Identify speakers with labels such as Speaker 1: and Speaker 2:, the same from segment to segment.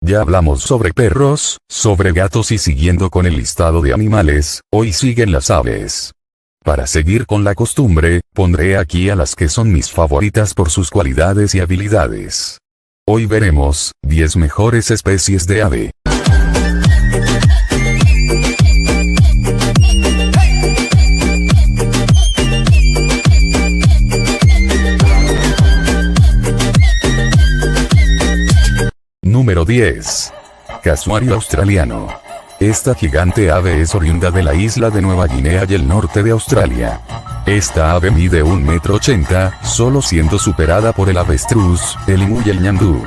Speaker 1: Ya hablamos sobre perros, sobre gatos y siguiendo con el listado de animales, hoy siguen las aves. Para seguir con la costumbre, pondré aquí a las que son mis favoritas por sus cualidades y habilidades. Hoy veremos, 10 mejores especies de ave. Número 10. Casuario australiano. Esta gigante ave es oriunda de la isla de Nueva Guinea y el norte de Australia. Esta ave mide 1,80 m, solo siendo superada por el avestruz, el emú y el ñandú.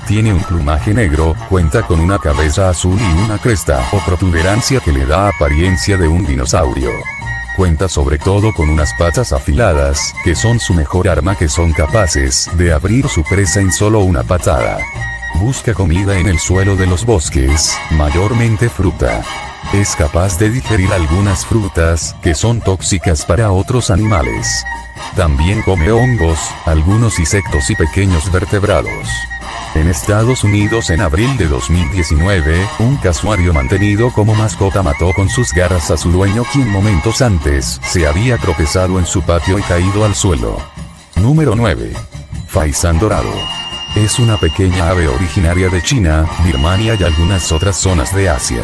Speaker 1: Tiene un plumaje negro, cuenta con una cabeza azul y una cresta o protuberancia que le da apariencia de un dinosaurio. Cuenta sobre todo con unas patas afiladas, que son su mejor arma, que son capaces de abrir su presa en solo una patada. Busca comida en el suelo de los bosques, mayormente fruta. Es capaz de digerir algunas frutas, que son tóxicas para otros animales. También come hongos, algunos insectos y pequeños vertebrados. En Estados Unidos en abril de 2019, un casuario mantenido como mascota mató con sus garras a su dueño, quien momentos antes se había tropezado en su patio y caído al suelo. Número 9. Faisán dorado. Es una pequeña ave originaria de China, Birmania y algunas otras zonas de Asia.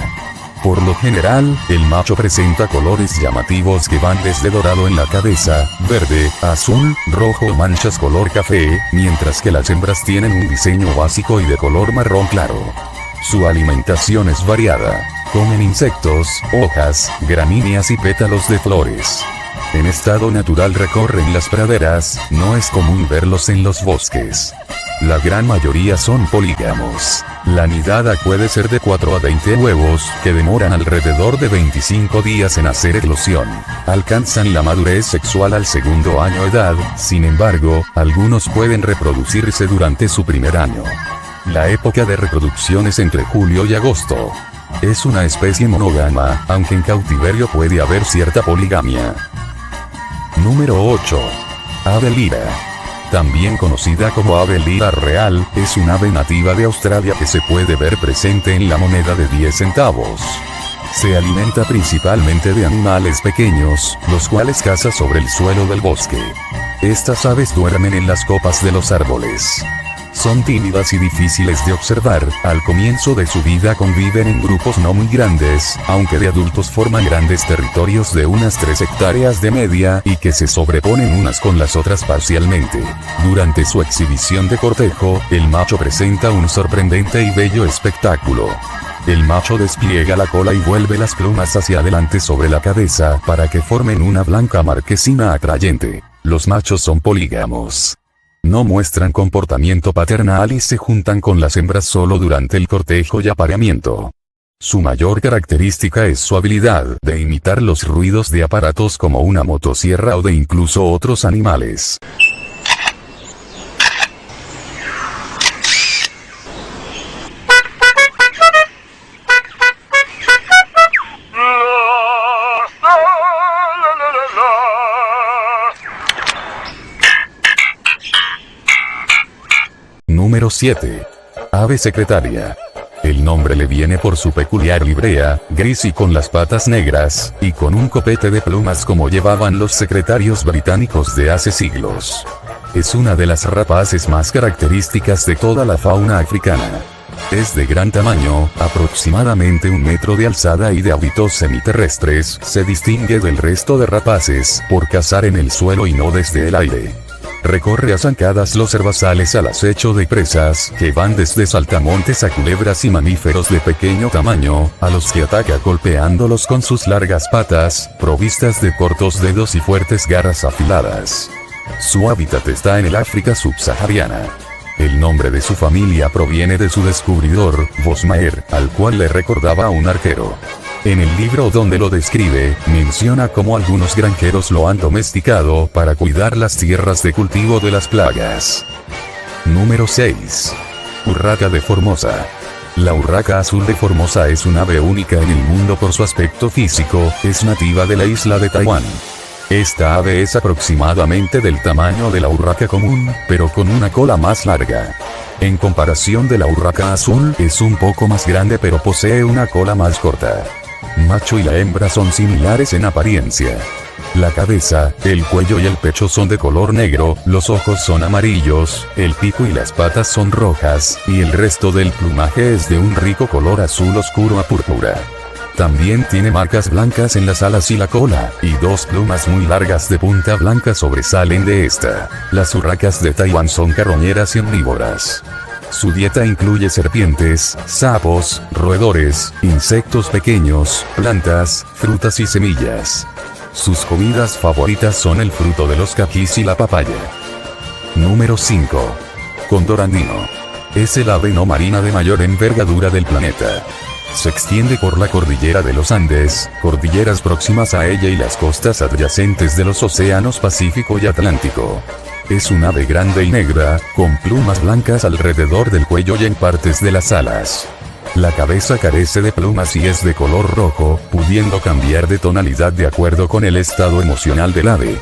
Speaker 1: Por lo general, el macho presenta colores llamativos que van desde dorado en la cabeza, verde, azul, rojo o manchas color café, mientras que las hembras tienen un diseño básico y de color marrón claro. Su alimentación es variada. Comen insectos, hojas, gramíneas y pétalos de flores. En estado natural recorren las praderas, no es común verlos en los bosques. La gran mayoría son polígamos. La nidada puede ser de 4 a 20 huevos, que demoran alrededor de 25 días en hacer eclosión. Alcanzan la madurez sexual al segundo año de edad, sin embargo, algunos pueden reproducirse durante su primer año. La época de reproducción es entre julio y agosto. Es una especie monógama, aunque en cautiverio puede haber cierta poligamia. Número 8. Ave lira. También conocida como ave lira real, es un ave nativa de Australia que se puede ver presente en la moneda de 10 centavos. Se alimenta principalmente de animales pequeños, los cuales caza sobre el suelo del bosque. Estas aves duermen en las copas de los árboles. Son tímidas y difíciles de observar, al comienzo de su vida conviven en grupos no muy grandes, aunque de adultos forman grandes territorios de unas 3 hectáreas de media y que se sobreponen unas con las otras parcialmente. Durante su exhibición de cortejo, el macho presenta un sorprendente y bello espectáculo. El macho despliega la cola y vuelve las plumas hacia adelante sobre la cabeza para que formen una blanca marquesina atrayente. Los machos son polígamos. No muestran comportamiento paternal y se juntan con las hembras solo durante el cortejo y apareamiento. Su mayor característica es su habilidad de imitar los ruidos de aparatos como una motosierra o de incluso otros animales. Número 7. Ave secretaria. El nombre le viene por su peculiar librea, gris y con las patas negras, y con un copete de plumas como llevaban los secretarios británicos de hace siglos. Es una de las rapaces más características de toda la fauna africana. Es de gran tamaño, aproximadamente 1 metro de alzada y de hábitos semiterrestres, se distingue del resto de rapaces por cazar en el suelo y no desde el aire. Recorre a zancadas los herbazales al acecho de presas, que van desde saltamontes a culebras y mamíferos de pequeño tamaño, a los que ataca golpeándolos con sus largas patas, provistas de cortos dedos y fuertes garras afiladas. Su hábitat está en el África subsahariana. El nombre de su familia proviene de su descubridor, Bosmaer, al cual le recordaba a un arquero. En el libro donde lo describe, menciona cómo algunos granjeros lo han domesticado para cuidar las tierras de cultivo de las plagas. Número 6. Urraca de Formosa. La urraca azul de Formosa es un ave única en el mundo por su aspecto físico, es nativa de la isla de Taiwán. Esta ave es aproximadamente del tamaño de la urraca común, pero con una cola más larga. En comparación de la urraca azul, es un poco más grande pero posee una cola más corta. Macho y la hembra son similares en apariencia. La cabeza, el cuello y el pecho son de color negro, los ojos son amarillos, el pico y las patas son rojas, y el resto del plumaje es de un rico color azul oscuro a púrpura. También tiene marcas blancas en las alas y la cola, y dos plumas muy largas de punta blanca sobresalen de esta. Las urracas de Taiwán son carroñeras y omnívoras. Su dieta incluye serpientes, sapos, roedores, insectos pequeños, plantas, frutas y semillas. Sus comidas favoritas son el fruto de los caquis y la papaya. Número 5. Cóndor andino. Es el ave no marina de mayor envergadura del planeta. Se extiende por la cordillera de los Andes, cordilleras próximas a ella y las costas adyacentes de los océanos Pacífico y Atlántico. Es un ave grande y negra, con plumas blancas alrededor del cuello y en partes de las alas. La cabeza carece de plumas y es de color rojo, pudiendo cambiar de tonalidad de acuerdo con el estado emocional del ave.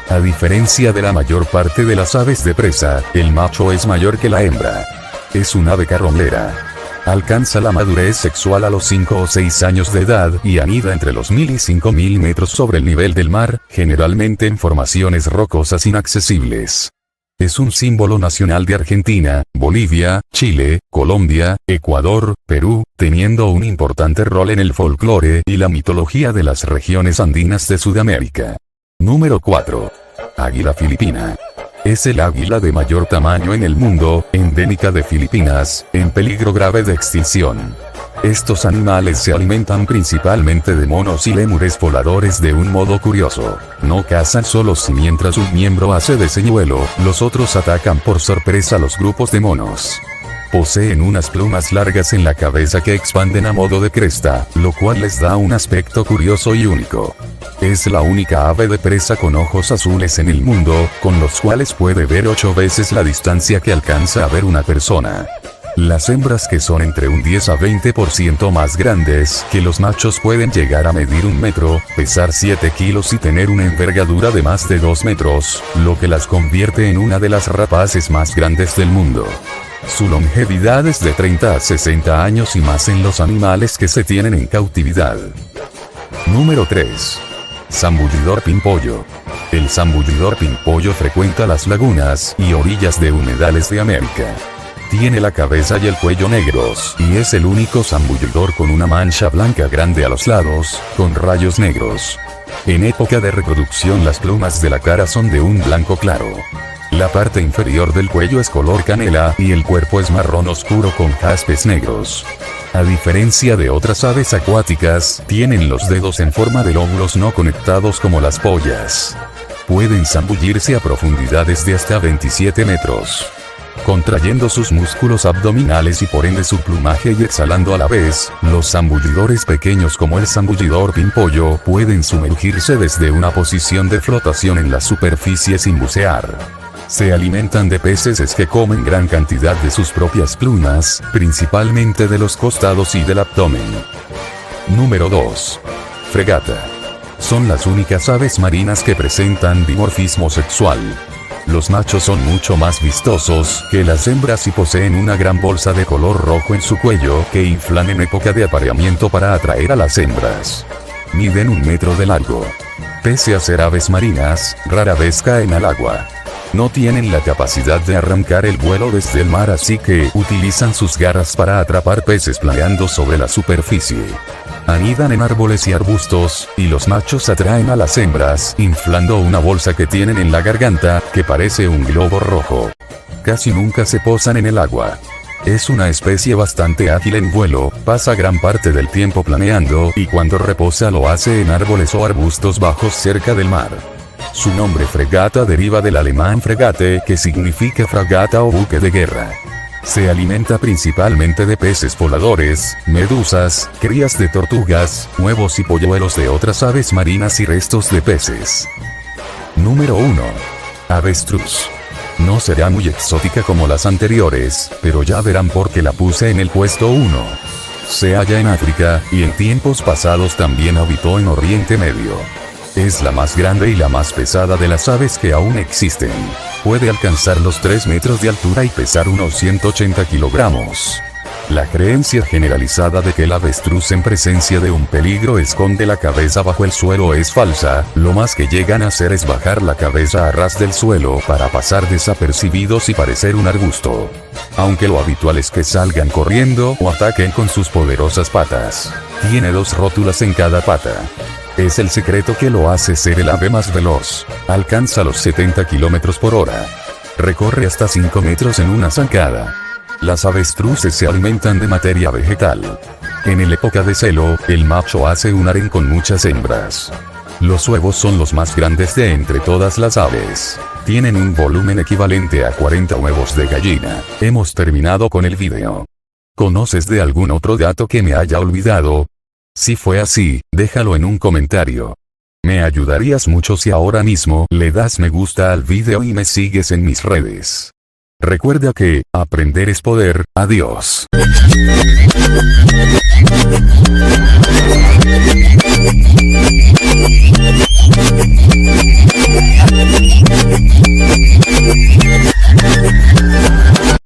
Speaker 1: A diferencia de la mayor parte de las aves de presa, el macho es mayor que la hembra. Es un ave carroñera. Alcanza la madurez sexual a los 5 o 6 años de edad y anida entre los 1000 y 5000 metros sobre el nivel del mar, generalmente en formaciones rocosas inaccesibles. Es un símbolo nacional de Argentina, Bolivia, Chile, Colombia, Ecuador, Perú, teniendo un importante rol en el folclore y la mitología de las regiones andinas de Sudamérica. Número 4. Águila filipina. Es el águila de mayor tamaño en el mundo, endémica de Filipinas, en peligro grave de extinción. Estos animales se alimentan principalmente de monos y lémures voladores de un modo curioso. No cazan solos y mientras un miembro hace de señuelo, los otros atacan por sorpresa a los grupos de monos. Poseen unas plumas largas en la cabeza que expanden a modo de cresta, lo cual les da un aspecto curioso y único. Es la única ave de presa con ojos azules en el mundo, con los cuales puede ver 8 veces la distancia que alcanza a ver una persona. Las hembras, que son entre un 10 a 20% más grandes que los machos, pueden llegar a medir 1 metro, pesar 7 kilos y tener una envergadura de más de 2 metros, lo que las convierte en una de las rapaces más grandes del mundo. Su longevidad es de 30 a 60 años y más en los animales que se tienen en cautividad. Número 3. Zambullidor pimpollo. El zambullidor pimpollo frecuenta las lagunas y orillas de humedales de América. Tiene la cabeza y el cuello negros, y es el único zambullidor con una mancha blanca grande a los lados, con rayos negros. En época de reproducción las plumas de la cara son de un blanco claro. La parte inferior del cuello es color canela y el cuerpo es marrón oscuro con jaspes negros. A diferencia de otras aves acuáticas, tienen los dedos en forma de lóbulos no conectados como las pollas. Pueden zambullirse a profundidades de hasta 27 metros. Contrayendo sus músculos abdominales y por ende su plumaje y exhalando a la vez, los zambullidores pequeños como el zambullidor pimpollo pueden sumergirse desde una posición de flotación en la superficie sin bucear. Se alimentan de peces que comen gran cantidad de sus propias plumas, principalmente de los costados y del abdomen. Número 2. Fregata. Son las únicas aves marinas que presentan dimorfismo sexual. Los machos son mucho más vistosos que las hembras y poseen una gran bolsa de color rojo en su cuello que inflan en época de apareamiento para atraer a las hembras. Miden 1 metro de largo. Pese a ser aves marinas, rara vez caen al agua. No tienen la capacidad de arrancar el vuelo desde el mar, así que utilizan sus garras para atrapar peces planeando sobre la superficie. Anidan en árboles y arbustos, y los machos atraen a las hembras, inflando una bolsa que tienen en la garganta, que parece un globo rojo. Casi nunca se posan en el agua. Es una especie bastante ágil en vuelo, pasa gran parte del tiempo planeando, y cuando reposa lo hace en árboles o arbustos bajos cerca del mar. Su nombre fregata deriva del alemán fregate, que significa fragata o buque de guerra. Se alimenta principalmente de peces voladores, medusas, crías de tortugas, huevos y polluelos de otras aves marinas y restos de peces. Número 1. Avestruz. No será muy exótica como las anteriores, pero ya verán por qué la puse en el puesto 1. Se halla en África, y en tiempos pasados también habitó en Oriente Medio. Es la más grande y la más pesada de las aves que aún existen. puede alcanzar los 3 metros de altura y pesar unos 180 kilogramos. La creencia generalizada de que el avestruz en presencia de un peligro esconde la cabeza bajo el suelo es falsa, lo más que llegan a hacer es bajar la cabeza a ras del suelo para pasar desapercibidos y parecer un arbusto. Aunque lo habitual es que salgan corriendo o ataquen con sus poderosas patas. Tiene 2 rótulas en cada pata. Es el secreto que lo hace ser el ave más veloz. Alcanza los 70 kilómetros por hora. Recorre hasta 5 metros en una zancada. Las avestruces se alimentan de materia vegetal. En el época de celo, el macho hace un harén con muchas hembras. Los huevos son los más grandes de entre todas las aves. Tienen un volumen equivalente a 40 huevos de gallina. Hemos terminado con el video. ¿Conoces de algún otro dato que me haya olvidado? Si fue así, déjalo en un comentario. Me ayudarías mucho si ahora mismo le das me gusta al video y me sigues en mis redes. Recuerda que, aprender es poder. Adiós.